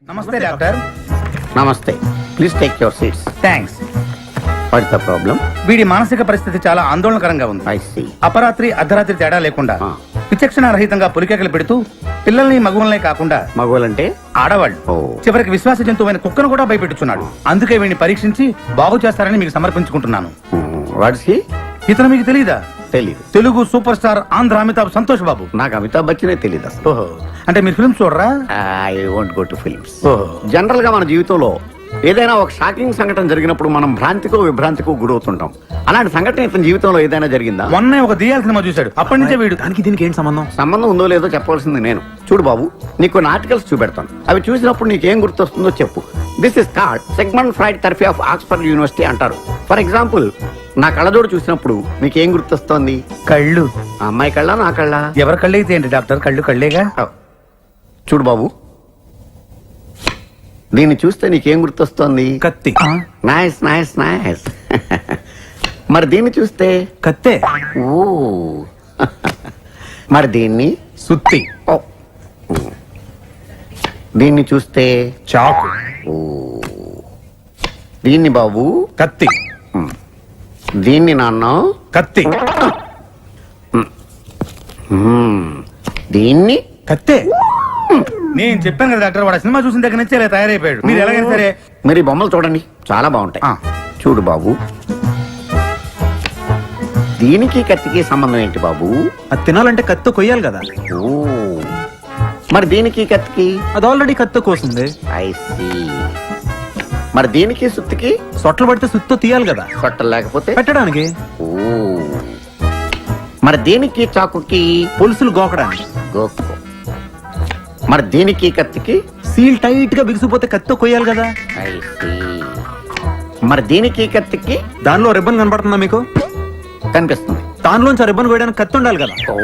నమస్తే డాక్టర్. నమస్తే. Please take your seats. Thanks. What's the problem? వీడి మానసిక పరిస్థితి చాలా ఆందోళనకరంగా ఉంది. I see. అపరాత్రి అర్ధరాత్రి తేడా లేకుండా విచక్షణ రహితంగా పులికేకలు పెడుతూ పిల్లల్ని మగువలనే కాకుండా మగవాళ్ళంటే ఆడవాళ్ళు చివరికి విశ్వాస జంతువైన కుక్కను కూడా భయపెట్టుచున్నాడు. అందుకే వీడిని పరీక్షించి బాగు చేస్తారని మీకు సమర్పించుకుంటున్నాను. వాట్స్ హి? ఇతను మీకు తెలీదా? తెలీదు. Telugu super star Andhra Amitabh Santosh Babu. నాకు అమితాబ్ బచ్చనే తెలీదు అసలు. ఓహో, అంటే మీరు ఫిల్మ్స్ చూడరా? I won't go to films. ఓహో. జనరల్ గా మన జీవితంలో ఏదైనా ఒక షాకింగ్ సంఘటన జరిగినప్పుడు మనం భ్రాంతికో విభ్రాంతికో గురవుతుంటాం. అలాంటి సంఘటన ఇతని జీవితంలో ఏదైనా జరిగిందా? మొన్నే ఒక దియాల సినిమా చూశాడు. అప్పటి నుంచే వీడు దానికి దీనికి ఏంటి సంబంధం? సంబంధం ఉందో లేదో చెప్పవలసింది నేను. చూడు బాబు, నీకు కొన్ని ఆర్టికల్స్ చూపెడతాను. అవి చూసినప్పుడు నీకేం గుర్తొస్తుందో చెప్పు. This is card segment fried therapy of Oxford university అంటారు. ఫర్ ఎగ్జాంపుల్, నా కళ్ళజోడు చూసినప్పుడు మీకేం గుర్తొస్తోంది? కళ్ళు. ఆ అమ్మాయి కళ్ళ, నా కళ్ళ? ఎవరి కళ్ళు అయితే ఏంటి డాక్టర్, కళ్ళు కళ్ళేగా. చూడు బాబు, దీన్ని చూస్తే నీకేం గుర్తొస్తోంది? కత్తి. Nice nice nice. మరి దీన్ని చూస్తే? కత్తే. ఓ. మరి దీన్ని? సుత్తి. ఓ. దీన్ని చూస్తే? చాకు. ఓ. దీన్ని బాబు? కత్తి. దీన్ని నాన్న? కత్తి. దీన్ని? కత్తే. నేను చెప్పాను కదా డాక్టర్, వాడు సినిమా చూసిన దగ్గర నుంచి ఇలా తయారైపోయాడు. మీరు ఎలాగైనా సరే మరి బొమ్మలు చూడండి, చాలా బాగుంటాయి. చూడు బాబు, దీనికి కత్తికి సంబంధం ఏంటి బాబు? అది తినాలంటే కత్తి కొయ్యాలి కదా. ఓ. మరి దీనికి కత్తికి? అది ఆల్రెడీ కత్తి కోసింది. I see. మరి దీనికి సుత్తికి? సొట్లు పడితే సుత్తో తీయాలి కదా. సొట్టలు లేకపోతే పెట్టడానికి. ఓ. మరి దీనికి చాకుకి? పులుసులు గోకడానికి. గోకు. మరి దీనికి కత్తికి? సీల్ టైట్ గా బిగిసిపోతే కత్తి కొయ్యాలి కదా. I see. మరి దీనికి కత్తికి? దానిలో రిబ్బన్ కనపడుతుందా మీకు? కనిపిస్తుంది. దానిలోంచి రిబ్బన్ కొయ్యడానికి కత్తి ఉండాలి కదా. ఓ.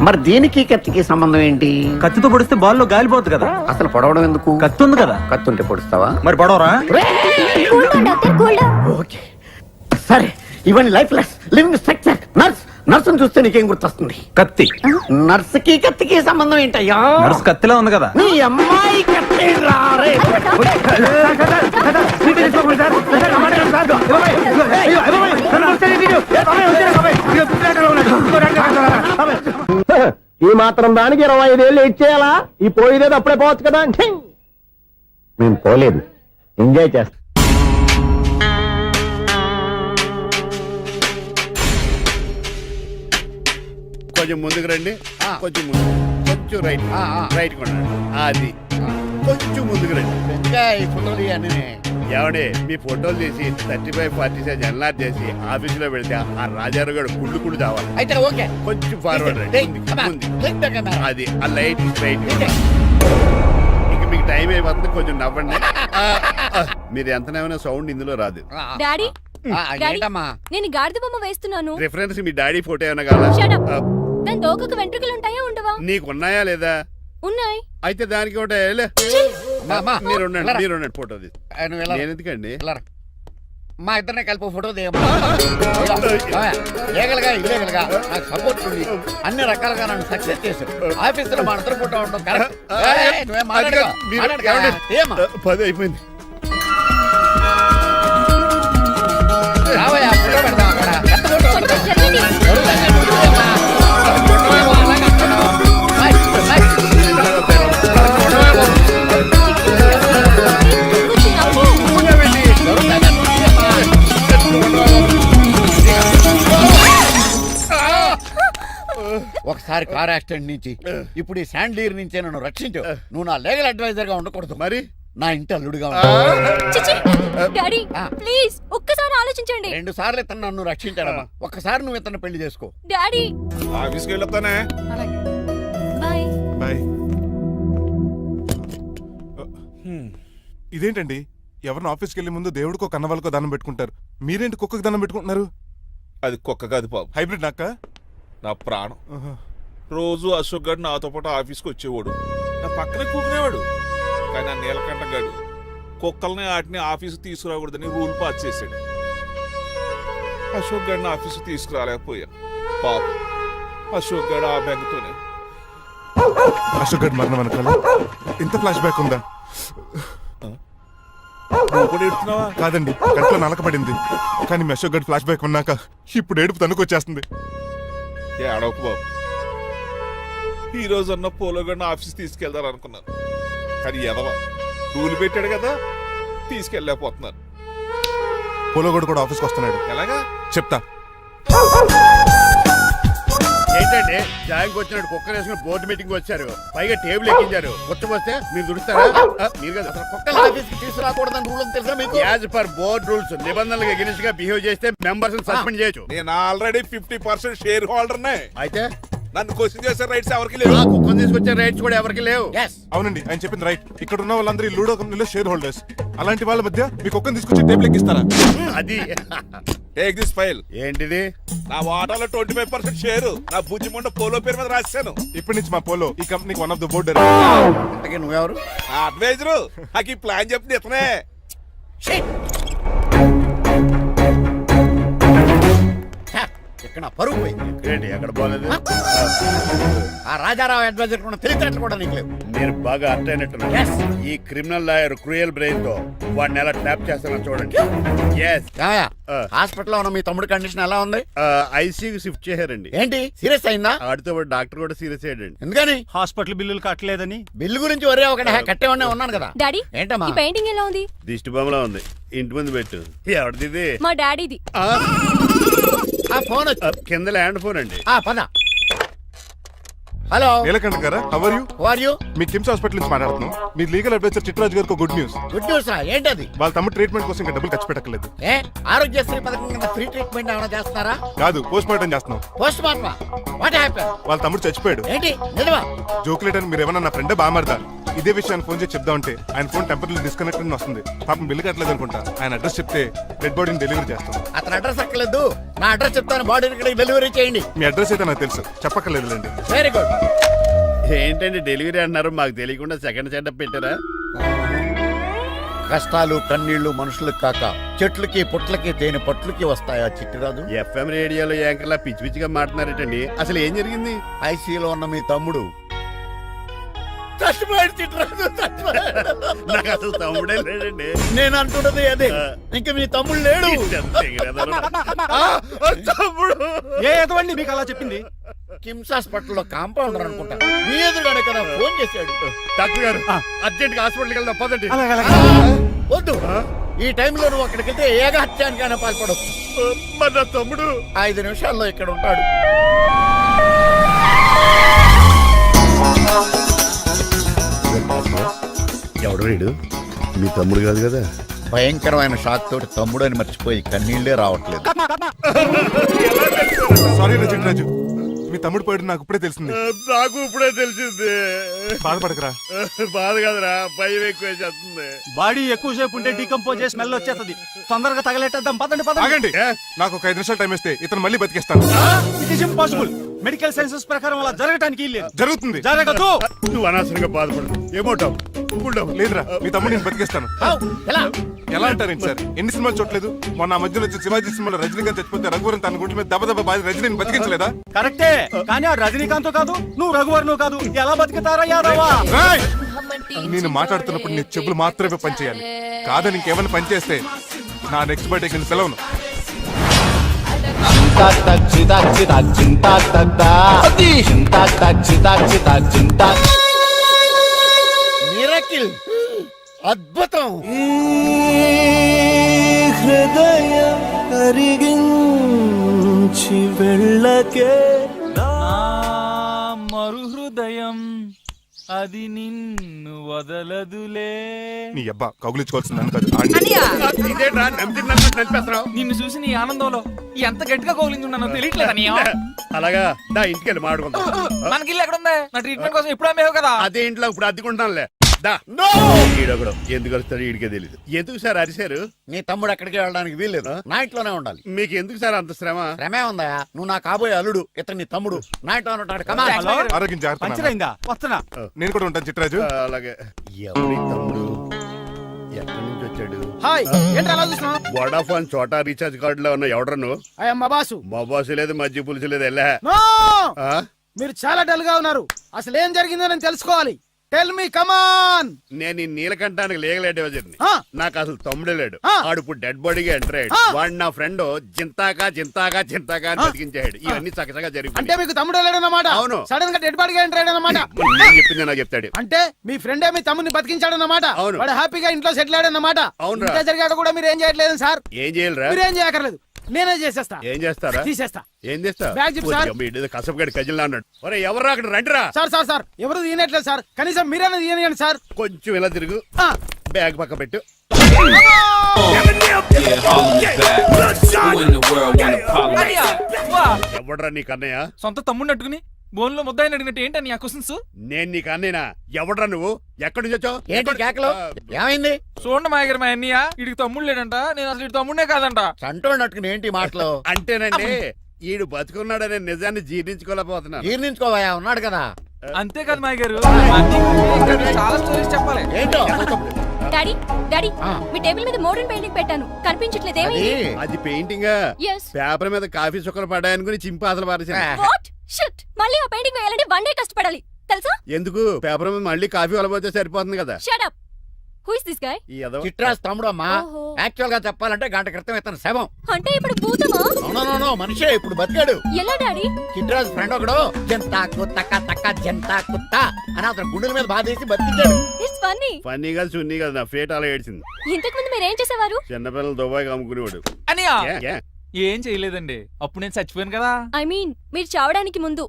మరి దీనికి కత్తికి సంబంధం ఏంటి? కత్తితో పొడిస్తే బాల్లో గాలిపోద్ది కదా. అసలు పొడవడం ఎందుకు? కత్తి ఉంది కదా. కత్తి ఉంటే పొడుస్తావా? మరి పొడవరా? ఓకే, సరే. ఇవన్నీ లైఫ్ లెస్ లివింగ్ స్ట్రక్చర్. నర్సును చూస్తే నీకేం గుర్తొస్తుంది? కత్తి. నర్సుకి కత్తికి సంబంధం ఏంటయ్యా? నర్సు కత్తిలా ఉంది కదా. నీ అమ్మాయి కత్తి రారే. ఈ మాత్రం దానికి 25 ఏళ్ళు ఇచ్చేయాలా? ఈ పోయేదేదో అప్పుడే పోవచ్చు కదా. మేము పోలేదు, ఎంజాయ్ చేస్తాం. కొంచెం ముందుకు రండి, కొంచెం ముందు, కొంచెం రైట్, రైట్ కొనండి. అది కొంచెం ముందుకు రండి. ఇంకా ఈ ఫోటోలు ఇవన్నీ ఏమండి, మీ ఫోటోలు తీసి 35, 40 సైజ్ ఎన్లార్ చేసి ఆఫీసులో పెడితే ఆ రాజారావు గారు కుళ్ళు చావాలి. అయితే ఓకే, కొంచెం ఫార్వర్డ్ రండి. అది ఆ లైట్ రైట్. ఇక మీకు టైం అయిపోతుంది, కొంచెం నవ్వండి. మీరు ఎంతనేమైనా సౌండ్ ఇందులో రాదు. డాడీ, నేను గాడిద బొమ్మ వేస్తున్నాను. రిఫరెన్స్ మీ డాడీ ఫోటో ఏమైనా కావాలా? దాని దోకకు వెంట్రుకలు ఉంటాయా ఉండవా? నీకున్నాయా లేదా? ఉన్నాయి. అయితే దానికి ఒకటే మీరు ఉండండి, ఫోటో నేను ఎందుకండి? మా ఇద్దరినే కలిపి ఫోటో దిగలుగా ఇల్లేగలుగా నాకు సపోర్ట్ ఉంది. అన్ని రకాలుగా నన్ను సక్సెస్ చేశారు. ఆఫీసులో మా ఇద్దరు ఫోటో ఉండడం పది అయిపోయింది. రావయ్యా, ఫోటో పెడదాం అక్కడ. ఒకసారి కార్ యాక్సిడెంట్ నుంచి, ఇప్పుడు ఈ శాండ్లీర్ నుంచే నన్ను రక్షించు. నువ్వు నా లీగల్ అడ్వైజర్ గా ఉండకూడదు, మరి నా ఇంటి అల్లుడుగా డాడీ ప్లీజ్ ఒక్కసారి ఆలోచించండి. 2 సార్లు ఇతను నన్ను రక్షించాడమ్మా. ఒక్కసారి నువ్వు ఇతను పెళ్లి చేసుకో. డాడీ ఆఫీస్కి వెళ్ళొస్తానే. బాయ్. బాయ్. ఇదేంటండి, ఎవరిని ఆఫీస్కి వెళ్ళే ముందు దేవుడికో కన్నవాళ్ళకో దండం పెట్టుకుంటారు, మీరేంటి కుక్కకి దండం పెట్టుకుంటున్నారు? అది కుక్క కాదు బాబు, హైబ్రిడ్ నక్క. నా ప్రాణం. రోజు అశోక్ గారు నాతో పాటు ఆఫీస్కి వచ్చేవాడు, నా పక్కనే కూకునేవాడు. కానీ ఆ నీలకంఠ గాడు కుక్కల్ని వాటిని ఆఫీసు తీసుకురాకూడదని రూల్ పాస్ చేశాడు. అశోక్ గారిని ఆఫీసు తీసుకురాలేకపోయా. పాపం అశోక్ గారు ఆ బెంగతోనే అశోక్ గడ్ మరణం వెనకాల ఇంత ఫ్లాష్ బ్యాక్ ఉందా? నువ్వు కూడా ఎడుతున్నావా? కాదండి, కంట్లో నలకబడింది. కానీ మీ అశోక్ గడ్ ఫ్లాష్ బ్యాక్ ఉన్నాక ఇప్పుడు ఏడుపు తనుకొచ్చేస్తుంది. ఏడవకు బాబు. ఈ రోజు అన్న పోలో గడిని ఆఫీస్ తీసుకెళ్దాం అనుకున్నాను, కానీ ఎదవ రూల్ పెట్టాడు కదా, తీసుకెళ్ళలేకపోతున్నాను. పోలోగోడు కూడా ఆఫీస్కి వస్తున్నాడు. ఎలాగా చెప్తా. ఏంటంటే జాయింగ్ వచ్చినట్టు కుక్కర్ వేసుకుని బోర్డు మీటింగ్ వచ్చారు, పైగా టేబుల్ ఎక్కించారు. వస్తే మీరు దురుస్తారా? మీరు కదా అసలు కుక్కల ఆఫీస్కి తీసుకురాకూడదని రూల్ అని తెలుసా మీకు? యాజ్ పర్ బోర్డ్ రూల్స్ నిబంధనలకు ఎగినెస్ట్ గా బిహేవ్ చేస్తే మెంబర్స్ సస్పెండ్ చేయొచ్చు. నేను ఆల్రెడీ 50% షేర్ హోల్డర్నే. అయితే నన్ను క్వశ్చన్ చేసే రైట్స్ ఎవరికి లేవు. ఆ కుక్కను తీసుకొచ్చే రైట్స్ కూడా ఎవరికి లేవు. Yes. అవునండి, ఆయన చెప్పింది రైట్. ఇక్కడ ఉన్న వాళ్ళందరూ ఈ లూడో కంపెనీలో షేర్ హోల్డర్స్. అలాంటి వాళ్ళ మధ్య మీకు ఒక్కని తీసుకొచ్చి టేబుల్ ఎక్కిస్తారా? అది టేక్ దిస్ ఫైల్. ఏంటిది? నా వాటాలో 25% షేరు నా బుజ్జిమండ పోలో పేరు మీద రాశాను. ఇప్పటి నుంచి మా పోలో ఈ కంపెనీకి వన్ ఆఫ్ ద బోర్డర్. ఇంతకీ నువ్వెవరు? నా అడ్వైజరు నాకు ఈ ప్లాన్ చెప్పింది ఇతనే. ఇక్కడ నా పరుగు పోయింది. ఏంటి ఎక్కడ పోలేదు? ఆ రాజారావు అడ్వైజర్ కూడా తెలిసినట్లు కూడా నీకు లేవు. మీరు బాగా అర్థ అయినట్టున్నారు. Yes. ఈ క్రిమినల్ లాయర్ క్రూయల్ బ్రెయిన్ తో వాడిని ఎలా ట్యాప్ చేస్తానో చూడండి. ఎస్ ఏమయ్యా, ఆ. హాస్పిటల్లో ఉన్న మీ తమ్ముడి కండిషన్ ఎలా ఉంది? ఐసీయూకి షిఫ్ట్ చేశారండి. ఏంటి సీరియస్ అయిందా? ఆడితో పాటు డాక్టర్ కూడా సీరియస్ అయ్యాడండి. ఎందుకని? హాస్పిటల్ బిల్లులు కట్టలేదని. బిల్లు గురించి ఒరే ఒకటి కట్టేవాడినే ఉన్నాను కదా. డాడీ ఏంటమ్మా? ఈ పెయింటింగ్ ఎలా ఉంది? దిష్టి బొమ్మలా ఉంది, ఇంటి ముందు పెట్టు. ఎవరిది ఇది? మా డాడీది. ఆ, ఆ ఫోన్ వచ్చి కింద ల్యాండ్ ఫోన్ అండి. పద. హలో, నీలకంఠ గారా, how are you? Who are you? మీ కిమ్స్ హాస్పిటల్ నుంచి మాట్లాడుతున్నాం. మీ లీగల్ అడ్వైజర్ చిట్రాజు గారికి గుడ్ న్యూస్. గుడ్ న్యూస్ రా, ఏంటది? వాళ్ళ తమ్ముడు ట్రీట్మెంట్ కోసం ఇంకా డబ్బులు ఖర్చు పెట్టలేదు. ఏ ఆరోగ్యశ్రీ పథకం కింద ఫ్రీ ట్రీట్మెంట్ ఏమైనా చేస్తున్నారా? కాదు, పోస్ట్ మార్టం చేస్తున్నాం. పోస్ట్ మార్టమా? What happen? వాళ్ళ తమ్ముడు చచ్చిపోయాడు. ఏంటి నిజమా? జోకులేట్ అని మీరు ఏమన్నా నా ఫ్రెండ్ బామర్దా? ఇదే విషయాన్ని ఫోన్ చేసి చెప్దామంటే ఆయన ఫోన్ టెంపరీ డిస్కనెక్ట్ అని వస్తుంది. పాపం బిల్లు కట్టలేదు అనుకుంటా. ఆయన అడ్రస్ చెప్తే డెడ్ బాడీని డెలివరీ చేస్తాం. అతని అడ్రస్ అక్కర్లేదు, నా అడ్రస్ చెప్తాను, బాడీ ఇక్కడికి డెలివరీ చేయండి. మీ అడ్రస్ అయితే నాకు తెలుసు, చెప్పక్కర్లేదులేండి. Very good. ఏంటండి డెలివరీ అన్నారు, మాకు తెలియకుండా సెకండ్ సెటప్ పెట్టారా? కష్టాలు కన్నీళ్లు మనుషులకు కాక చెట్లకి పుట్లకి తేనె పట్లకి వస్తాయా చిట్టిరాజు? ఎఫ్ఎం రేడియోలో యాంకర్లా పిచ్చి పిచ్చిగా మాట్లాడారేటండి. అసలు ఏం జరిగింది? ఐసీలో ఉన్న మీ తమ్ముడు చచ్చిపోయాడు చిట్టిరాజు, చచ్చిపోయాడు. నాకు అసలు తమ్ముడే లేడండి. నేను అంటున్నది అదే, ఇంకా మీ తమ్ముడు లేడు. తమ్ముడు ఏ ఎదవండి మీకు అలా చెప్పింది? కిమ్స్ హాస్పిటల్లో కాంపౌండర్ అనుకుంటా, మీ ఎదురుగానే కదా ఫోన్ చేశాడు. డాక్టర్ గారు అర్జెంట్ గా హాస్పిటల్కి వెళ్దాం పదండి. వద్దు, ఈ టైంలో నువ్వు అక్కడికి వెళ్తే ఏకహత్యానికైనా పాల్పడవచ్చు. మరి నా తమ్ముడు 5 నిమిషాల్లో ఇక్కడ ఉంటాడు. ఎవడు వీడు? మీ తమ్ముడు కాదు కదా? భయంకరమైన షాక్ తోటి తమ్ముడు అని మర్చిపోయి కన్నీళ్లే రావట్లేదు. సారీ చిట్రాజు, మీ తమ్ముడు పోయాడు నాకు ఇప్పుడే తెలిసింది. నాకు ఇప్పుడే తెలిసింది. బాధపడకరా. బాధ కాదురా, భయం ఎక్కువ చేస్తుంది. బాడీ ఎక్కువసేపు ఉంటే డీకంపోజ్ చేసి స్మెల్ వచ్చేస్తుంది. తొందరగా తగలెట్టేద్దాం, పదండి పదండి. ఆగండి, నాకు ఒక 5 నిమిషాలు టైం ఇస్తే ఇతను మళ్ళీ బతికేస్తాను. It is impossible. Medical sciences ప్రకారం అలా జరగటానికి లేదు. జరుగుతుంది. జరగదు. నువ్వు అనవసరంగా బాధపడదు. ఏమోటావు? లేదురా, మీ తమ్ముడు నేను బతికేస్తాను. ఎలా? ఎలా అంటారేంటి సార్? ఎన్ని సినిమాలు చూడలేదు? మొన్న మధ్యలో వచ్చి శివాజీ సినిమాలో రజనీకాంత్ చచ్చిపోతే రఘువరన్ తన గుండె మీద దెబ్బ బాధ రజనీని బతికించలేదా? కరెక్టే, కానీ ఆ రజనీకాంత్ కాదు, నువ్వు రఘువర్ను కాదు. ఎలా బతుకుతారా యాదవా? రేయ్! నేను మాట్లాడుతున్నప్పుడు నీ చెప్పులు మాత్రమే పనిచేయాలి. కాదని ఇంకేమైనా పనిచేస్తే నా నెక్స్ట్ బర్త్డేకి నేను సెలవును. మిరకిల్, అద్భుతం. హృదయం కరిగించి వెళ్ళకే మరు హృదయం అది నిన్ను వదలదులే. నీ అబ్బా కౌగులించుకోవాల్సింది నన్ను కాదు. ఇదేంట్రా నలిపేస్తున్నావు? నిన్ను చూసి నీ ఆనందంలో ఎంత గట్టిగా కౌలించున్నానో తెలియట్లేదా? అలాగా దా ఇంటికి వెళ్ళి మాడుకుందాం. మనకి ఇల్లు ఎక్కడ ఉంది? నా ట్రీట్మెంట్ కోసం ఎప్పుడు అమ్మేవు కదా. అదే ఇంట్లో ఇప్పుడు అద్దెకుంటానులే. దా. ఈడొకడు ఎందుకు వస్తాడు ఈడికే తెలియదు. ఎందుకు సార్ అరిశారు? నీ తమ్ముడు ఎక్కడికి వెళ్ళడానికి వీల్లేదు, నా ఇంట్లోనే ఉండాలి. మీకు ఎందుకు సార్ అంత శ్రమ? శ్రమే ఉందా? నువ్వు నా కాబోయే అల్లుడు, ఇతను నీ తమ్ముడు, నా ఇంట్లో ఉంటాడు. కమా. ఆరోగ్యం జాగ్రత్త నాన్న. పంచరైందా? వస్తున్నా. నేను కూడా ఉంటాను చిట్రాజు. అలాగే. ఎవరి తమ్ముడు ఎక్కడి నుంచి వచ్చాడు? హాయ్, ఏంటి అలా చూస్తున్నావు? వడాఫోన్ చోటా రీఛార్జ్ కార్డు లో ఉన్న ఎవడరా నువ్వు? మా బాసు. మా బాసు లేదు, మజ్జి పులుసు లేదు. వెళ్ళా మీరు చాలా డల్ గా ఉన్నారు. అసలు ఏం జరిగిందో నేను తెలుసుకోవాలి. టెల్ మీ కమాన్. నేను ఈ నీలకంఠానికి లీగల్ అడ్వైజర్ని. ఆ. నాకు అసలు తమ్ముడే లేడు. ఆ. ఆడు ఇప్పుడు డెడ్ బాడీగా ఎంటర్ అయ్యాడు. ఆ. వాడు నా ఫ్రెండ్ జింతాగా అని బతికించాడు. ఇవన్నీ చక్కగా అంటే జరిగింది. మీకు తమ్ముడు లేడన్నమాట. అవును. సడన్ గా డెడ్ బాడీగా ఎంటర్ అయ్యాడన్నమాట. నేను చెప్పింది నాకు చెప్తాడు. అంటే మీ ఫ్రెండే మీ తమ్ముని బతికించాడన్నమాట. అవును. వాడు హ్యాపీగా ఇంట్లో సెటిల్ అయ్యాడన్నమాట. అవునురా. ఇంత జరిగాక కూడా మీరు ఏం చేయట్లేదు సార్. ఏం చేయాలిరా? మీరేం చేయక్కర్లేదు, నేనే చేసేస్తా. ఏం చేస్తారా? తీసేస్తా. ఏం చేస్తా? బ్యాగ్ చెప్పు సార్. కసపగడి కజిల్లా అన్నాడు. ఒరే ఎవరు అక్కడ రండిరా. సార్ సార్ సార్ ఎవరు తీయనట్లేదు సార్. కనీసం మీరైనా తీయనియండి సార్. కొంచెం ఇలా తిరుగు. ఆ. బ్యాగ్ పక్క పెట్టు. అన్నయ్య, వా. ఎవడ్రా నీ కన్నయ్య? సొంత తమ్ముడిని అట్టుకుని బోన్లో ముద్దాయిని అడిగినట్టు ఏంటని ఆ క్వశ్చన్స్? నేను నీ కన్నయ్యనా? ఎవడ్రా నువ్వు? ఎక్కడి నుంచి వచ్చావు? ఏంటి కేకలు? ఏమైంది? చూడండి మా దగ్గర మా అన్నయ్య ఇడికి తమ్ముడు లేడంట. నేను అసలు ఇటు తమ్ముడే కాదంట. చంటోడు అట్టుకుని ఏంటి ఈ మాటలు? అంటేనండి ఈడు బతుకున్నాడనే నిజాన్ని జీర్ణించుకోలేకపోతున్నాను. జీర్ణించుకోవా, ఉన్నాడు కదా. అంతేకాదు మా గారు, చాలా స్టోరీస్ చెప్పాలి. ఏంటో డాడీ డాడీ ఆ. మీ టేబుల్ మీద మోడర్న్ పెయింటింగ్ పెట్టాను, కనిపించట్లేదు. అది ఏమైంది? అది పెయింటింగ్. Yes. పేపర్ మీద కాఫీ చుక్కలు పడ్డాయనుకుని చింపి అసలు పారేసాను. What? Shit. మళ్ళీ ఆ పెయింటింగ్ వేయాలంటే 1 day కష్టపడాలి తెలుసా? ఎందుకు? పేపర్ మీద మళ్ళీ కాఫీ వలపోతే సరిపోతుంది కదా. Shut up. Who is this guy? ఈ ఎదవ. చిట్రాజ్ తమ్ముడు అమ్మా. ఓహో. యాక్చువల్ గా చెప్పాలంటే గంట క్రితం ఇతను శవం. అంటే ఇప్పుడు భూతమా? అవునో మనిషే ఇప్పుడు బతికాడు. ఎలా డాడీ? చిట్రాజ్ ఫ్రెండ్ ఒకడు జంతా కుత్త తక్క జంతా కుత్త అని అతను గుండెల మీద బాధేసి బతికించాడు. It's funny. ఫన్నీ కాదు సున్నీ కాదు, నా ఫేట్ అలా ఏడ్చింది. ఇంతకు ముందు మీరు ఏం చేసేవారు? చిన్నపిల్లలు దుబాయ్కి అమ్ముకునేవాడు. అన్నయ్య ఏ, ఏ? ఏం చేయలేదండి, అప్పుడు నేను చచ్చిపోయాను కదా. ఐ మీన్ మీరు చావడానికి ముందు.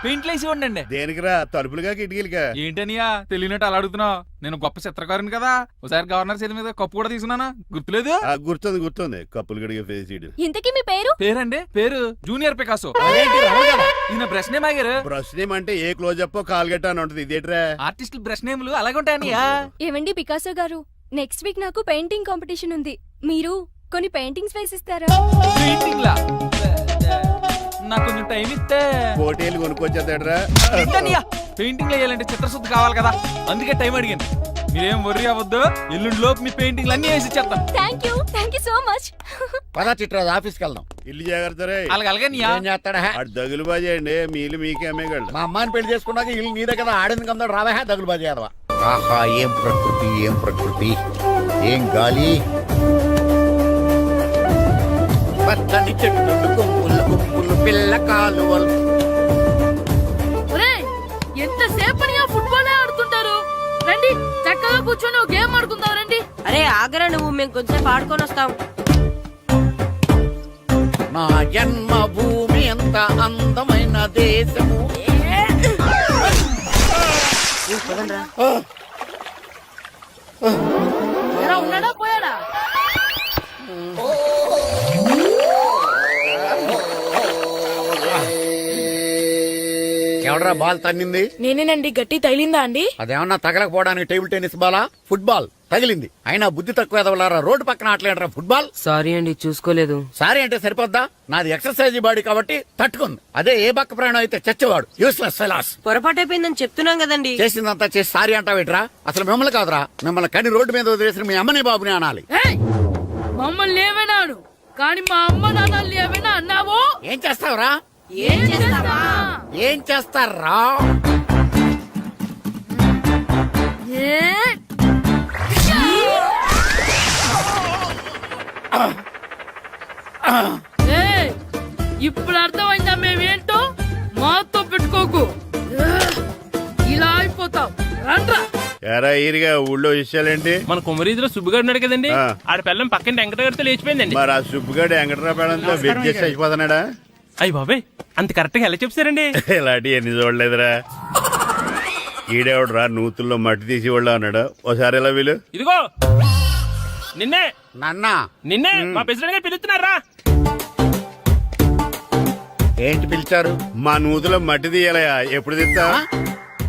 పెయింట్లు వేసి ఉండండి. దేనికిరా? తలుపులుగా కిటికీలుగా? ఏంటనియా తెలియనట్టు అలా అడుగుతున్నావు? నేను గొప్ప చిత్రకారుని కదా. ఒకసారి గవర్నర్ చేతి మీద కప్పు కూడా తీసుకున్నానా, గుర్తులేదు? గుర్తుంది కప్పులు గడిగే ఫేస్ చేయడం. ఇంతకీ మీ పేరు? పేరండి, పేరు జూనియర్ పికాసో. అదేంటి రమణ గారు? ఈయన బ్రష్ నేమ్ ఆగారు. బ్రష్ నేమ్ అంటే ఏ క్లోజ్ అప్ కాల్గట్ట అని ఉంటుంది. ఇదేట్రా? ఆర్టిస్టులు బ్రష్ నేమ్లు అలాగే ఉంటాయనియా. ఏవండి పికాసో గారు, నెక్స్ట్ వీక్ నాకు పెయింటింగ్ కాంపిటీషన్ ఉంది. మీరు కొన్ని పెయింటింగ్స్ వేసిస్తారా? పెయింటింగ్ లా నాకు కొంచెం టైం ఇస్తే. పోటీలు కొనుక్కొచ్చేదేట్రా? పెయింటింగ్ వేయాలంటే చిత్రశుద్ధి కావాలి కదా, అందుకే టైం అడిగాను. మీరేం వర్రీ అవ్వద్దు, ఎల్లుండి లోపు మీ పెయింటింగ్లు అన్ని వేసి ఇచ్చేస్తాను. Thank you so much. పదా చిట్రాజ్ ఆఫీస్కి వెళ్దాం. ఇల్లు జాగ్రత్త రే. అలాగే ఏం చేస్తాడా? అటు దగులు బాజీ అండి, మీ ఇల్లు మీకే అమ్మేగాళ్ళు. మా అమ్మాయిని పెళ్లి చేసుకున్నాక ఇల్లు నీదే కదా, ఆడింది కదా, రావా దగులు బాజీ అదవా. ఆహా, ఏం ప్రకృతి, ఏం ప్రకృతి, ఏం గాలి. పచ్చని చెట్లు, గుంపులు గుంపులు పిల్ల కాలువలు. ఎంతసేపు ఫుట్బాల్ ఆడుతుంటారు? రండి చక్కగా కూర్చొని ఒక గేమ్ ఆడుకుందాం రండి. అరే ఆగరా నువ్వు, మేము కొంచెం ఆడుకొని వస్తాం. నా జన్మభూమి ఎంత అందమైన దేశము. ఉన్నాడా పోయాడా? ఎవడరా బాల్ తన్నింది? నేనేనండి. గట్టి తగిలిందా అండి? అదేమన్నా తగలకపోవడానికి టేబుల్ టెన్నిస్ బాలా, ఫుట్బాల్ తగిలింది. అయినా బుద్ధి తక్కువ ఎదవలారా, రోడ్డు పక్కన ఆటలేడరా ఫుట్బాల్. సారీ అండి, చూసుకోలేదు. సారీ అంటే సరిపోద్దా? నాది ఎక్సర్సైజ్ బాడీ కాబట్టి తట్టుకుంది. అదే ఏ బక్క ప్రాణం అయితే చచ్చేవాడు. Useless fellas. పొరపాటు అయిపోయిందని చెప్తున్నాం కదండి. చేసిందంతా చేసి సారీ అంటావేట్రా? అసలు మిమ్మల్ని కాదురా, మిమ్మల్ని కని రోడ్డు మీద వదిలేసిన మీ అమ్మని బాబుని అనాలి. మమ్మల్ని ఏమైనాడు కానీ మా అమ్మ నాన్నల్ని ఏమైనా అన్నావో? ఏం చేస్తావురా? ఏం చేస్తావా? ఏం చేస్తారా? ఇప్పుడు అర్థమైందా మేమేంటో? మాతో పెట్టుకోకు, ఇలా అయిపోతావు. రండ్రా. ఎరా ఈరిగా ఊళ్ళో విషయాలేంటి? మన కుమరీధిలో సుబ్బుగాడు ఉన్నాడు కదండి, ఆ. ఆడ పిల్లం పక్కన వెంకటగారితో లేచిపోయిందండి. మరి ఆ సుబ్బుగాడు వెంకటరాపేడంతో వెయిట్ చేసి చచ్చిపోతున్నాడా? అయ్యి బాబాయ్, అంత కరెక్ట్ గా ఎలా చెప్తారండి? ఇలాంటి ఎన్ని చూడలేదురా. ఈడేవడరా నూతుల్లో మట్టి తీసి వాళ్ళు అన్నాడు. ఓసారి ఎలా వీలు? ఇదిగో నిన్నే నాన్నా, నిన్నే మా ప్రెసిడెంట్ గారు పిలుస్తున్నారా? ఏంటి పిలిచారు? మా నూతులో మట్టి తీయాలయా. ఎప్పుడు తీస్తా?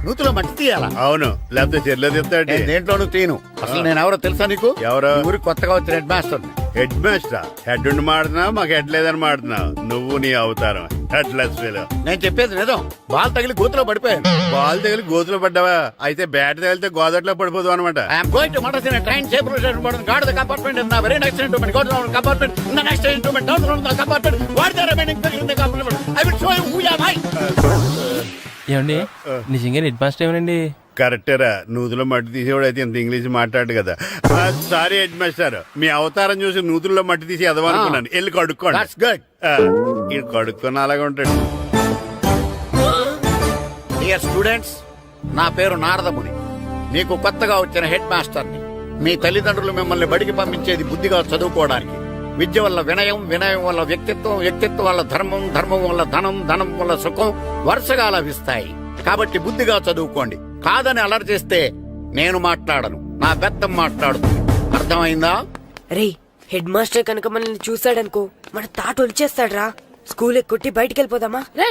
నూతులో మట్టి తీయాలా? అవును, లేకపోతే చెర్లో తీస్తాడు. దేంట్లోనూ తీను. అసలు నేను ఎవరో తెలుసా నీకు? ఎవరు? ఊరికి కొత్తగా వచ్చిన head master. Head master head ఉండి మాడుతున్నావు మాకు హెడ్ లేదని మాడుతున్నావు నువ్వు నీ అవతారం హెడ్ లెస్ ఫీల్. నేను చెప్పేది నిజం. బాల్ తగిలి గోతులో పడిపోయాను. బాల్ తగిలి గోతులో పడ్డావా? అయితే బ్యాట్ తగిలితే గోదట్లో పడిపోదు అనమాట. I am going to Madras in train safe station board guard the compartment in the very next instrument go to compartment in the next instrument down the compartment what the remaining thing in the compartment I will show you who you are. ఏమండి నిజంగా head master ఏమనండి? కరెక్టేరా, నూతులో మట్టి తీసేవాడు అయితే ఇంత English మాట్లాడు కదా. Sorry head master, మీ అవతారం చూసి నూతుల్లో మట్టి తీసి ఎదవనుకున్నాను. వెళ్ళి కడుక్కోండి. That's good. ఇది కడుక్కొని అలాగే ఉంటాడు. డియర్ స్టూడెంట్స్, నా పేరు నారదముని. మీకు కొత్తగా వచ్చిన హెడ్ మాస్టర్ని. మీ తల్లిదండ్రులు మిమ్మల్ని బడికి పంపించేది బుద్ధిగా చదువుకోవడానికి. విద్య వల్ల వినయం, వినయం వల్ల వ్యక్తిత్వం, వ్యక్తిత్వం వల్ల ధర్మం, ధర్మం వల్ల ధనం, ధనం వల్ల సుఖం వరుసగా లభిస్తాయి. కాబట్టి బుద్ధిగా చదువుకోండి. కాదని అలర్ చేస్తే నేను మాట్లాడను, నా బెత్తం మాట్లాడుతుంది. అర్థమైందా? రే హెడ్ మాస్టర్ కనుక మనల్ని చూసాడనుకో మన తాట వచ్చేస్తాడ్రా. స్కూల్ ఎక్కొట్టి బయటికి వెళ్ళిపోదామా? రే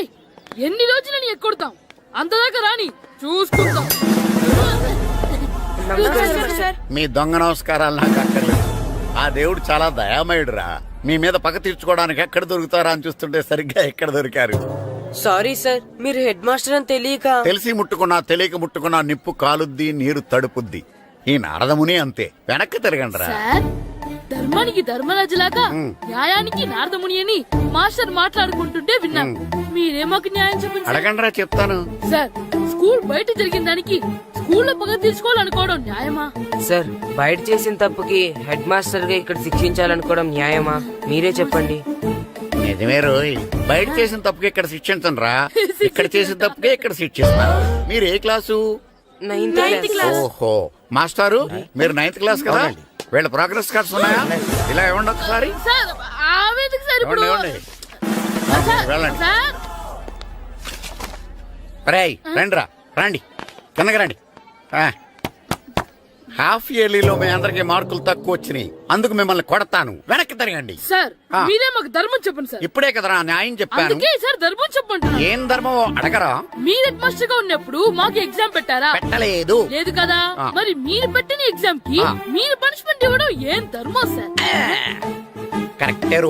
ఎన్ని రోజులని ఎక్కొడతాం, అంతదాకా రాని చూసుకుంటాం. మీ దొంగ నమస్కారాలు నాకు అక్కర్లేదు. ఆ దేవుడు చాలా దయామయుడురా. మీ మీద పగ తీర్చుకోవడానికి ఎక్కడ దొరుకుతారా అని చూస్తుంటే సరిగ్గా ఎక్కడ దొరికారు. సారీ సార్, మీరు హెడ్ మాస్టర్ అని తెలియక. తెలిసి ముట్టుకున్నా తెలియక ముట్టుకున్నా నిప్పు కాలుద్ది, నీరు తడుపుద్ది. ఈ నారదముని అంతే. వెనక్కి తిరగండి రా. ధర్మానికి ధర్మరాజులాగా న్యాయానికి నారదముని అని మాస్టర్ మాట్లాడుకుంటుంటే విన్నాం. మీరేమాకు న్యాయం చెప్పండి. అడగండి రా, చెప్తాను. సార్ స్కూల్ బయట జరిగిన దానికి స్కూల్లో పగ తీర్చుకోవాలనుకోవడం న్యాయమా? సార్ బయట చేసిన తప్పుకి హెడ్ మాస్టర్ గా ఇక్కడ శిక్షించాలనుకోవడం న్యాయమా? మీరే చెప్పండి. నిజమే రోయ్, బయట చేసిన తప్పుకి ఇక్కడ శిక్షించను రా. ఇక్కడ చేసిన తప్పుకే ఇక్కడ శిక్షిస్తున్నారు. మీరు ఏ క్లాసు? 9th class. ఓహో, మాస్టారు మీరు 9th క్లాస్ కదా. వీళ్ళ ప్రోగ్రెస్ కార్డ్స్ ఉన్నాయా? ఇలా ఇవ్వండి ఒకసారి. సార్ ఆవేదకు సార్ ఇప్పుడు. ఇవ్వండి. వెళ్ళండి. సార్ రేయ్ రండి రా, రండి కిందకి రండి. హాఫ్ ఇయర్లీలో మీ అందరికి మార్కులు తక్కువ వచ్చినాయి, అందుకు మిమ్మల్ని కొడతాను. వెనక్కి తిరగండి. సార్ మీరే మాకు ధర్మం చెప్పండి సార్. ఇప్పుడే కదరా న్యాయం చెప్పాను. అందుకే సార్ ధర్మం చెప్పండి. ఏం ధర్మం అడగరా? మీరు హెడ్ మాస్టర్ గా ఉన్నప్పుడు మాకు ఎగ్జామ్ పెట్టారా? పెట్టలేదు. లేదు కదా. మరి మీరు పెట్టిన ఎగ్జామ్ కి మీరు పనిష్మెంట్ ఇవ్వడం ఏం ధర్మం సార్? కరెక్టే రో.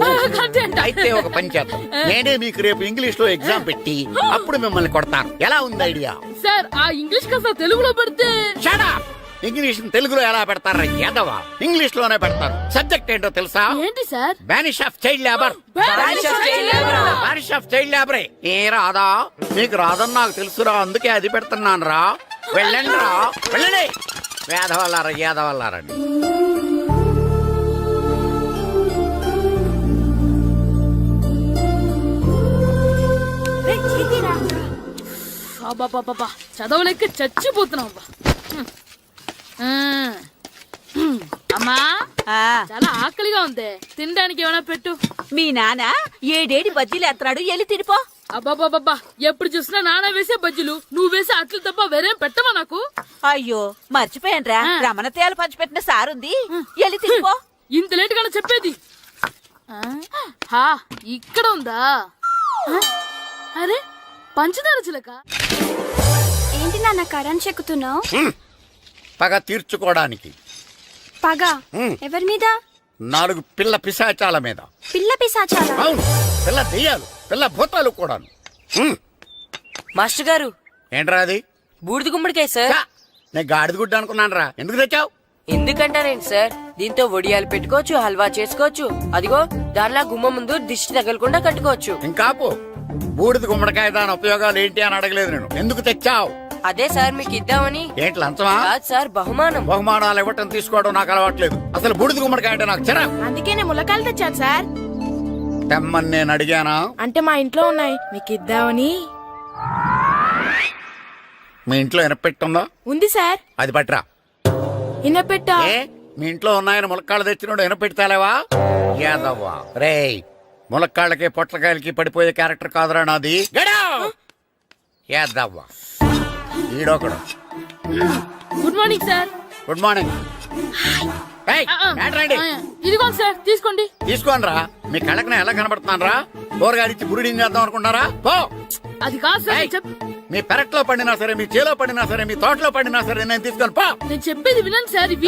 అయితే ఒక పని చేద్దాం, నేనే మీకు రేపు ఇంగ్లీష్ లో ఎగ్జామ్ పెట్టి అప్పుడు మిమ్మల్ని కొడతాను. ఎలా ఉంది ఐడియా? సార్ ఆ ఇంగ్లీష్ కాస్త తెలుగులో పెడితే. Shut up! ఇంగ్లీష్ తెలుగులో ఎలా పెడతారా యాదవా? ఇంగ్లీష్ లోనే పెడతారు. సబ్జెక్ట్ ఏంటో తెలుసా? ఏంటి sir? Banish of child labour. Banish of child లేబరే. ఏ రాదా? మీకు రాదని నాకు తెలుసురా, అందుకే అది పెడుతున్నాను రా. వెళ్ళండి రా, వెళ్ళండి. వేదవల్లారా, యాదవల్లారండి. చదవలేక చచ్చిపోతున్నాం. అమ్మా చాలా ఆకలిగా ఉంది, తినడానికి ఏమైనా పెట్టు. మీ నాన్న ఏడేడి బజ్జీలు ఎత్తాడు, ఎల్లి తినిపో. అబ్బాబాబా ఎప్పుడు చూసినా నాన్న వేసే బజ్జీలు, నువ్వు వేసే అట్లు తప్ప వేరేం పెట్టవా నాకు? అయ్యో మర్చిపోయానురా, రమణ తేలు పంచిపెట్టిన సారుంది, ఎల్లి తినిపో. ఇంత లేట్ గా చెప్పేది. ఇక్కడ ఉందా? అరే పంచదార చిలక. ఏంటి నాన్న కరెంట్ చెక్కుతున్నావు? పగ తీర్చుకోవడానికి. పగ ఎవరి మీద? 4 పిల్ల పిశాచాల మీద. పిల్ల పిశాచాలా? అవును, పిల్ల దెయ్యాలు, పిల్ల భూతాలు కూడా. మాస్టర్ గారు ఏంట్రా అది? బూడిద గుమ్మడికాయ సార్. నేను గాడిద గుడ్డ అనుకున్నాను రా. ఎందుకు తెచ్చావు? ఎందుకంటారేంటి సార్, దీంతో వడియాలు పెట్టుకోవచ్చు, హల్వా చేసుకోవచ్చు. అదిగో దానిలా గుమ్మ ముందు దిష్టి తగలకుండా కట్టుకోవచ్చు. ఇంకాపు, బూడిద గుమ్మడికాయ దాని ఉపయోగాలు ఏంటి అని అడగలేదు నేను. ఎందుకు తెచ్చావు? అదే సార్ మీకు ఇద్దామని. ఏంటి లంచమా? కాదు సార్, బహుమానం. బహుమానాలు ఇవ్వటం తీసుకోవడం నాకు అలవాట్లేదు. అసలు బూడిద గుమ్మడికాయ అంటే నాకు చిరా. అందుకే నేను ములకాయలు తెచ్చాను సార్. తెమ్మని నేను అడిగానా? అంటే మా ఇంట్లో ఉన్నాయి, మీకు ఇద్దామని. మీ ఇంట్లో ఎనపెట్టుందా? ఉంది సార్. అది పట్రా. ఇనపెట్టా? మీ ఇంట్లో ఉన్నాయని ములక్కాళ్ళు తెచ్చినోడు ఎనపెట్టాలేవా? యాదవ్వా రేయ్, ములక్కాళ్ళకి పొట్లకాయలకి పడిపోయే క్యారెక్టర్ కాదురా నాది. యాదవ్వా ఈడొకడు. Good morning sir. Good morning. ఇదిగోండి సార్, తీసుకోండి. తీసుకోండి రా. మీ కళ్ళకి నేను ఎలా కనబడుతున్నాను రా? కూరగాయలిచ్చి బురుడీని చేద్దాం అనుకుంటారా? పో. అది కాదు సార్. మీ పెరట్లో పండినా సరే, మీ చేలో పండినా సరే, మీ తోటలో పండినా సరే నేను తీసుకొని పో. నేను చెప్పేది వినండి సార్. ఇవి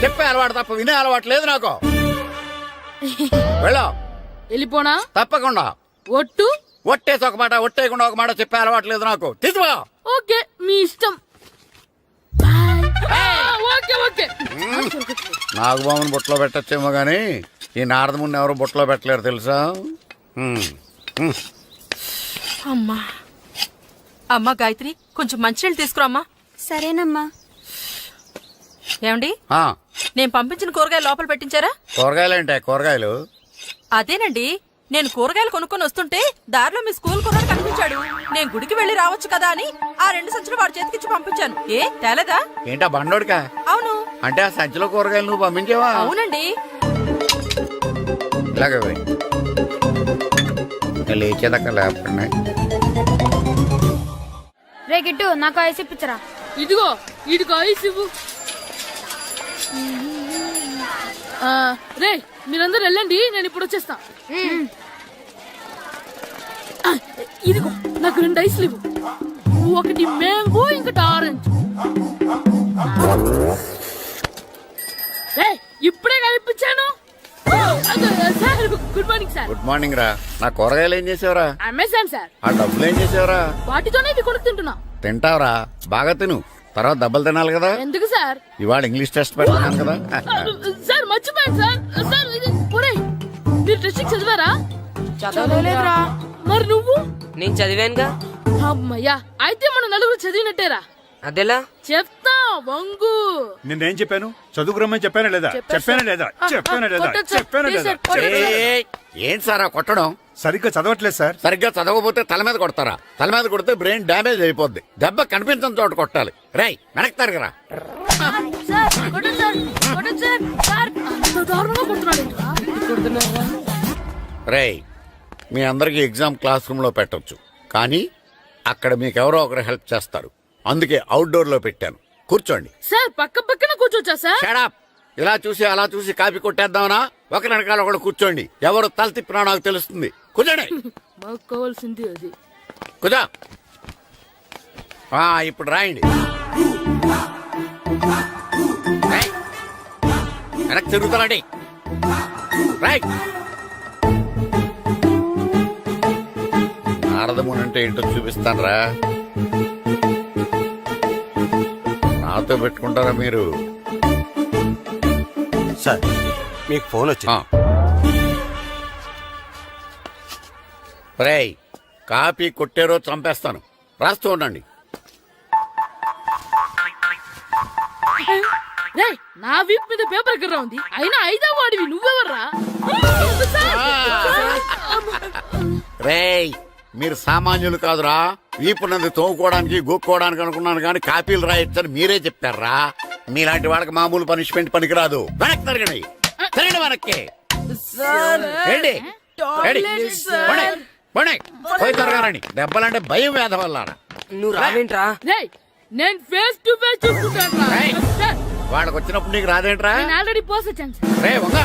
చెప్పే అలవాటు తప్ప వినే అలవాటు లేదు నాకు. వెళ్ళో. వెళ్ళిపోనా? తప్పకుండా. ఒట్టు? ఒట్టేసి ఒక మాట, ఒట్టేయకుండా ఒక మాట చెప్పే అలవాట్లేదు నాకు. తీసుకో. ఓకే, మీ ఇష్టం. బాయ్. Okay okay. నాగబాబుని బుట్టలో పెట్టచ్చేమో గానీ ఈ నారదముని ఎవరు బుట్టలో పెట్టలేరు తెలుసా. అమ్మా అమ్మా గాయత్రి, కొంచెం మంచినీళ్ళు తీసుకురామ్మా. సరేనమ్మా. ఏమండి, ఆ, నేను పంపించిన కూరగాయలు లోపల పెట్టించారా? కూరగాయలేంటే కూరగాయలు? అదేనండి, నేను కూరగాయలు కొనుక్కొని వస్తుంటే దారిలో మీ స్కూల్ కుర్రాడు కనిపించాడు. నేను గుడికి వెళ్లి రావచ్చు కదా అని ఆ 2 సంచులు వాడి చేతికిచ్చి పంపించాను. ఏ తేలేదా? ఏంటా బండోడికా? అవును. అంటే ఆ సంచిలో కూరగాయలు నువ్వు పంపించావా? అవునండి. ఇలాగే పోయి లేచేదాకా లేపండి. రే గిట్టు, నాకు ఐస్ ఇప్పించరా. ఇదిగో ఇదిగో ఐస్ ఇవ్వు. రే మీరందరూ వెళ్ళండి, నేను ఇప్పుడు వచ్చేస్తా. ఇదిగో నాకు 2 ఐస్లు ఇవ్వు. ఒకటి మ్యాంగో, ఇంకటి ఆరెంజ్. ఇప్పుడే కనిపించాను. Sir good morning sir. Good morning రా. నా కూరగాయలు ఏం చేసావురా? Amazon sir. ఆ డబ్బులు ఏం చేసావురా? వాటితోనే ఇది కొనుక్కు తింటున్నా. తింటావురా, బాగా తిను. తర్వాత దెబ్బలు తినాలి కదా. ఎందుకు సార్? ఇవాళ ఇంగ్లీష్ టెస్ట్ పెడతాను కదా. సార్ మర్చిపోయాను సార్. సార్ ఇది ఒరేయ్, మీరు టెస్టింగ్ చదివారా? చదవలేదురా. మరి నువ్వు? నేను చదివానుగా. అమ్మయ్యా, అయితే మన నలుగురు చదివినట్టేరా. అదెలా? చెప్తా వంగు. నిన్నేం చెప్పాను? చదువుకురమ్మని చెప్పానా లేదా? చెప్పానా లేదా? చెప్పానా లేదా? కొట్టొచ్చు సార్. చెప్పానా ప్లీజ్ లేదా? సార్, కొట్టొచ్చు సార్. ఏయ్, ఏం సారా కొట్టడం? సరిగ్గా చదవట్లేదు సార్. సరిగ్గా చదవకపోతే తల మీద కొడతారా? తల మీద కొడితే బ్రెయిన్ డ్యామేజ్ అయిపోద్ది. దెబ్బ కనిపించని చోట కొట్టాలి. రై వెనక్కి తరగరా. సార్, కొట్టొచ్చు సార్, కొట్టొచ్చు సార్. సార్, అంత దారుణంగా కొడుతున్నాడేంట్రా? రేయ్, మీ అందరికి ఎగ్జామ్ క్లాస్ రూమ్ లో పెట్టొచ్చు, కానీ అక్కడ మీకెవరో ఒకరు హెల్ప్ చేస్తారు. అందుకే అవుట్డోర్ లో పెట్టాను. కూర్చోండి. సార్ పక్క పక్కన కూర్చోచ్చా సార్? Shut up. ఇలా చూసి అలా చూసి కాపీ కొట్టేద్దామనా? ఒకరి వెనకాల ఒకడు కూర్చోండి. ఎవరు తల తిప్పినా నాకు తెలుస్తుంది. కూర్చోండి. మాకు కావాల్సింది అది. కూర్చో. ఇప్పుడు రాయండి. రాయ్. వెనక్కి తిరుగుతారండి. రాయ్. నారదముని అంటే ఏంటో చూపిస్తాను రా. నాతో పెట్టుకుంటారా మీరు? సార్ మీకు ఫోన్ వచ్చింది. రేయ్, కాపీ కొట్టారో చంపేస్తాను. రాస్తూ ఉండండి. రేయ్, నా వీప్ మీద పేపర్ కర్ర ఉంది, అయినా 5వ వాడివి నువ్వెవర్రా? రేయ్, మీరు సామాన్యులు కాదురా. వీపున్నది తోముకోవడానికి గోక్కోవడానికి అనుకున్నాను, కానీ కాపీలు రాయొచ్చని మీరే చెప్పారా. మీలాంటి వాళ్ళకి మామూలు పనిష్మెంట్ పనికిరాదు. వెనక్కి తిరగండి. తిరగండి వెనక్కి. ఏంటి? పోయి తిరగారండి. దెబ్బలంటే భయం వేద వల్ల. నువ్వు రావేంట్రా? రేయ్, నేను ఫేస్ టు ఫేస్ చూసుకుంటాను. వాళ్ళకి వచ్చినప్పుడు నీకు రాదేంట్రా? నేను ఆల్రెడీ పోస్ వచ్చాను సార్. రే వంగ.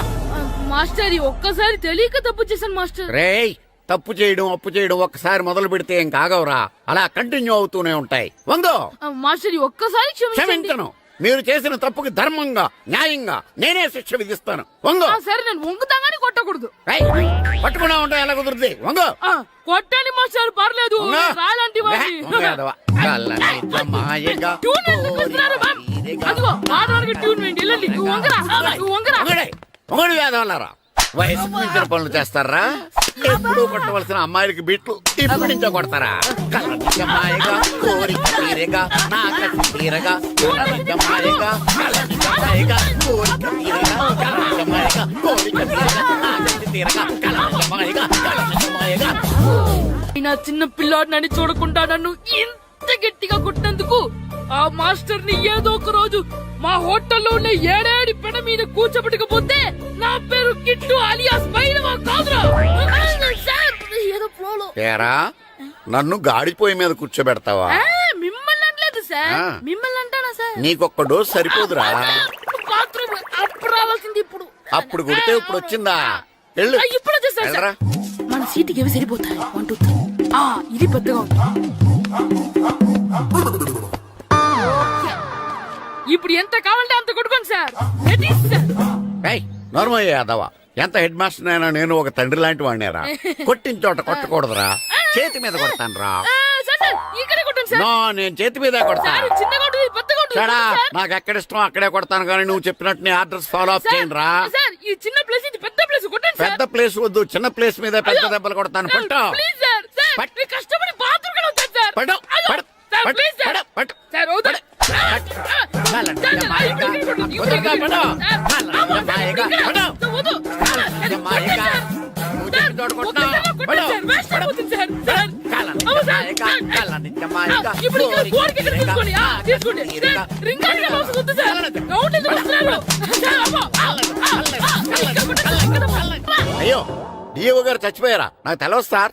మాస్టర్, ఒక్కసారి తెలియక తప్పు చేశాను మాస్టర్. రేయ్, తప్పు చేయడం అప్పు చేయడం ఒక్కసారి మొదలు పెడితే ఏం కాగవరా. అలా కంటిన్యూ అవుతూనే ఉంటాయి. వందో. మాస్టర్, ఒక్కసారి క్షమించను. మీరు చేసిన తప్పుకి ధర్మంగా న్యాయంగా నేనే శిక్ష విధిస్తాను. వంగో. సరే, నేను వంగుతాగానే కొట్టకూడదు. పట్టుకున్నా ఉంటా ఎలా కుదురుద్ది. వంగో. కొట్టండి మాస్టర్, పర్లేదు. రాలాంటి ట్యూన్ ఎందుకు ఇస్తున్నారు? అదిగో ఆడవానికి ట్యూన్ వేయండి. వెళ్ళండి. నువ్వు వంగరా, నువ్వు వంగరా. వంగడి వేదవల్లారా. వయసు మించిన పనులు చేస్తారా? ఎప్పుడు కొట్టవలసిన అమ్మాయిలకి బీట్లు ఇప్పుడు నుంచో కొడతారా? కలనిజమాయగా కోరిక తీరగా నా కసి తీరగా కలనిజమాయగా కలనిజమాయగా కోరిక తీరగా కలనిజమాయగా కోరిక తీరగా నా కసి తీరగా కలనిజమాయగా కలనిజమాయగా. నా చిన్న పిల్లాడినని చూడకుండా నన్ను ఇంత గట్టిగా కొట్టినందుకు ఆ మాస్టర్ ని ఏదో ఒక రోజు మా హోటల్లో ఉన్న 7 పెడ మీద కూర్చోబెట్టకపోతే నా పేరు కిట్టు అలియాస్ బైరవా కాదురా. ఏదో ఫ్లోలో. ఏరా, నన్ను గాడిపోయి మీద కూర్చోబెడతావా? మిమ్మల్ని అనలేదు సార్. మిమ్మల్ని అంటానా సార్? నీకొక్క డోసు సరిపోదురా. బాత్రూమ్ అప్పుడు రావాల్సింది ఇప్పుడు. అప్పుడు కొడితే ఇప్పుడు వచ్చిందా? వెళ్ళు. ఇప్పుడు వచ్చేసా సార్. మన సీటుకి ఏవి సరిపోతాయి? 1 2 3. ఇది పెద్దగా ఉంది. ఇప్పుడు ఎంత కావాలంటే అంత కొట్టుకోండి సార్. నోర్మయ్య యాదవ, ఎంత హెడ్ మాస్టర్ అయినా నేను ఒక తండ్రి లాంటి వాడినేరా. కొట్టిన చోట కొట్టకూడదురా, చేతి మీద కొడతాను రా. సార్ సార్ ఇక్కడే కొట్టండి సార్. నో, నేను చేతి మీద కొడతాను. సార్ చిన్నగా ఉంటుంది పెద్దగా ఉంటుంది సడా, సార్. నాకు ఎక్కడ ఇష్టం అక్కడే కొడతాను, కానీ నువ్వు చెప్పినట్టు నీ ఆర్డర్స్ ఫాలో అప్ చేయండి రా. సార్ ఈ చిన్న ప్లేస్ ఇది పెద్ద ప్లేస్ కొట్టండి సార్. పెద్ద ప్లేస్ వద్దు, చిన్న ప్లేస్ మీద పెద్ద దెబ్బలు కొడతాను. సార్, పట్టు ప్లీజ్ సార్. సార్ పట్టు. మీ కష్టపడి బాత్రూమ్ కూడా వద్దు సార్. పట్టు అయ్యో, పట్టు సార్, పట్టు ప్లీజ్ సార్. పట్టు సార్ వద్దు. సార్, మాయగా. ఇప్పుడు ఇక్కడ కొట్టండి. కుదరదా, ఇప్పుడు పట్టు. సార్, అమ్మో, సార్, మాయగా. ఇక్కడ. పట్టు. సార్, వద్దు. సార్, మాయగా. సార్, నువ్వు సార్, చెప్పిన చోట ఒక్క కొట్టు. సార్ కొట్టండి పట్టు. సార్. వేస్ట్ అయిపోతుంది సార్. సార్, కాలాన్ని అమ్మో, సార్. మాయగా. కాలాన్ని మాయగా. ఇప్పుడు ఇక్కడ కోరిక కోరిక ఇక్కడ తీరగా. తీసుకోండి. తీసుకోండి. తీరగా. సార్, రింగ్ ఆటగా అవసరం వద్దు సార్. రౌండ్ ఎందుకు వస్తున్నారు? సార్, అమ్మో. ఇక్కడ కొట్టండి, ఇక్కడ కొట్టండి. అయ్యో డిఓ గారు చచ్చిపోయారా? నాకు తెలవదు సార్.